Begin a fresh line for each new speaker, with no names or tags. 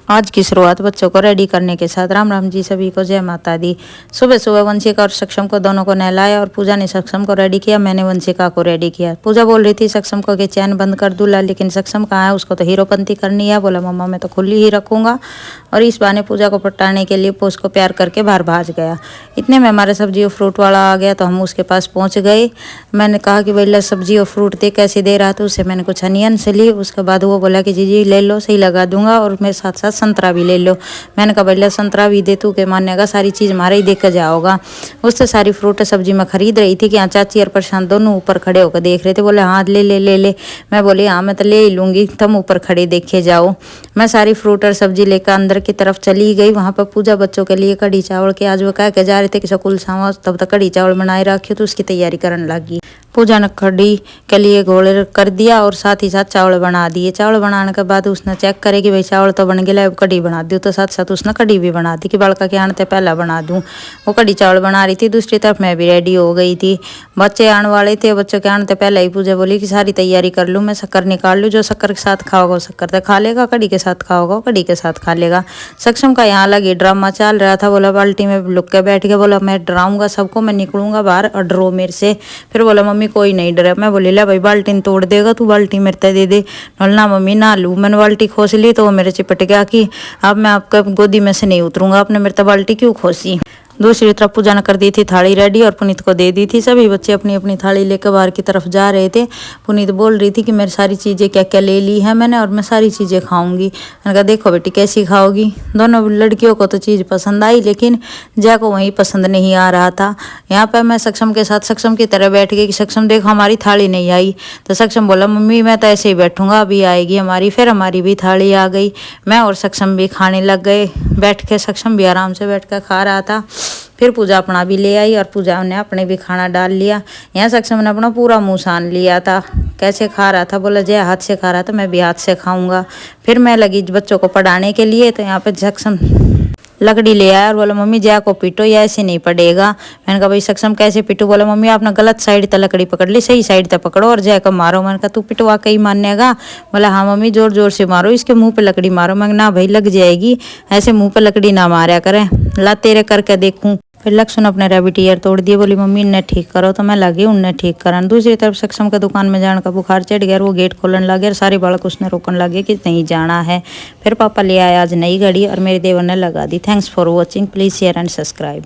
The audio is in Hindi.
आज की शुरुआत बच्चों को रेडी करने के साथ। राम राम जी सभी को, जय माता दी। सुबह सुबह वंशिका और सक्षम को दोनों को नहलाया और पूजा ने सक्षम को रेडी किया, मैंने वंशिका को रेडी किया। पूजा बोल रही थी सक्षम को कि चैन बंद कर दूल्हा, लेकिन सक्षम कहाँ है, उसको तो हीरोपंती करनी है। बोला मम्मा मैं तो खुली ही रखूंगा। और इस बहाने पूजा को पटाने के लिए पोस को प्यार करके बाहर भाज गया। इतने में हमारे सब्जी और फ्रूट वाला आ गया तो हम उसके पास पहुंच गए। मैंने कहा कि भैया सब्जी और फ्रूट दे, कैसे दे रहा था। उससे मैंने कुछ अनियन से ली। उसके बाद वो बोला कि जी ले लो, सही लगा दूंगा, और मेरे साथ साथ संतरा भी ले लो। मैंने कहा भैया संतरा भी दे, तू के मानेगा, सारी चीज़ हमारा ही देख कर जाओगा। उससे सारी फ्रूट सब्जी में खरीद रही थी कि यहाँ चाची और प्रशांत दोनों ऊपर खड़े होकर देख रहे थे। बोले हाँ ले ले ले ले। मैं बोली हाँ मैं तो ले ही लूँगी, तुम ऊपर खड़े देखे जाओ। मैं सारी फ्रूट और सब्जी लेकर अंदर की तरफ चली गई। वहाँ पर पूजा बच्चों के लिए कढ़ी चावल के आज वो कह के जा रहे थे कि स्कूल सामा, तब तक कढ़ी चावल बनाए रखे, तो उसकी तैयारी करने लगी। पूजा ने कढ़ी के लिए घोल कर दिया और साथ ही साथ चावल बना दिए। चावल बनाने के बाद उसने चेक करे कि भाई चावल तो बन गया, अब कढ़ी बना दूँ, तो साथ साथ उसने कढ़ी भी बना दी कि बड़का के आने पहला बना दूँ। वो कढ़ी चावल बना रही थी, दूसरी तरफ मैं भी रेडी हो गई थी। बच्चे आने वाले थे, बच्चों के आने पहले ही पूजा बोली कि सारी तैयारी कर लूँ, मैं शक्कर निकाल लूँ, जो शक्कर के साथ खाओगा वो शक्कर तो खा लेगा, कढ़ी के साथ खाओगा वो कढ़ी के साथ खा लेगा। सक्षम का यहाँ लगी ड्रामा चल रहा था। बोला बाल्टी में लुक के बैठ के, बोला मैं डराऊंगा सबको, मैं निकलूंगा बाहर और डरो मेरे से। फिर बोला मम्मी कोई नहीं डरे। मैं बोली ले भाई बाल्टी तोड़ देगा तू, बाल्टी मेरे ते दे दे। ना मम्मी ना लूँ। मैंने बाल्टी खोस ली तो वो मेरे चिपट गया कि अब मैं आपका गोदी में से नहीं उतरूंगा, आपने मेरे तो बाल्टी क्यों खोसी। दूसरी तरफ पूजा ने कर दी थी थाली रेडी और पुनीत को दे दी थी। सभी बच्चे अपनी अपनी थाली लेकर बाहर की तरफ जा रहे थे। पुनीत बोल रही थी कि मेरी सारी चीज़ें क्या क्या ले ली है मैंने और मैं सारी चीज़ें खाऊंगी। मैंने कहा देखो बेटी कैसी खाओगी। दोनों लड़कियों को तो चीज़ पसंद आई, लेकिन जय को वहीं पसंद नहीं आ रहा था। यहाँ पर मैं सक्षम के साथ सक्षम की तरह बैठ गई कि सक्षम देखो हमारी थाली नहीं आई। तो सक्षम बोला मम्मी मैं तो ऐसे ही बैठूंगा, अभी आएगी हमारी। फिर हमारी भी थाली आ गई। मैं और सक्षम भी खाने लग गए बैठ के। सक्षम भी आराम से बैठ कर खा रहा था। फिर पूजा अपना भी ले आई और पूजा ने अपने भी खाना डाल लिया। यहाँ सक्षम ने अपना पूरा मुँह सान लिया था। कैसे खा रहा था, बोला जय हाथ से खा रहा था, मैं भी हाथ से खाऊंगा। फिर मैं लगी बच्चों को पढ़ाने के लिए, तो यहाँ पे सक्षम लकड़ी ले आया और बोला मम्मी जया को पीटो, या ऐसे नहीं पड़ेगा। मैंने कहा भाई सक्षम कैसे पीटू। बोला मम्मी आपने गलत साइड तक लकड़ी पकड़ ली, सही साइड तक पकड़ो और जया को मारो। मैंने कहा तू पिटवा के ही मानेगा। बोला हाँ मम्मी जोर जोर से मारो, इसके मुंह पे लकड़ी मारो। मैं ना भाई लग जाएगी, ऐसे मुंह पे लकड़ी ना मारा करे, ला तेरे करके देखूं। फिर लक्ष्मण अपने रैबिट ईयर तोड़ दिए। बोली मम्मी इन्हें ठीक करो, तो मैं लगी उन्हें ठीक करन। दूसरी तरफ सक्षम के दुकान में जाने का बुखार चढ़ गया, वो गेट खोलने लगे और सारे बालक उसने रोकने लगे कि नहीं जाना है। फिर पापा ले आया आज नई घड़ी और मेरे देवर ने लगा दी। Thanks for watching, please share and subscribe.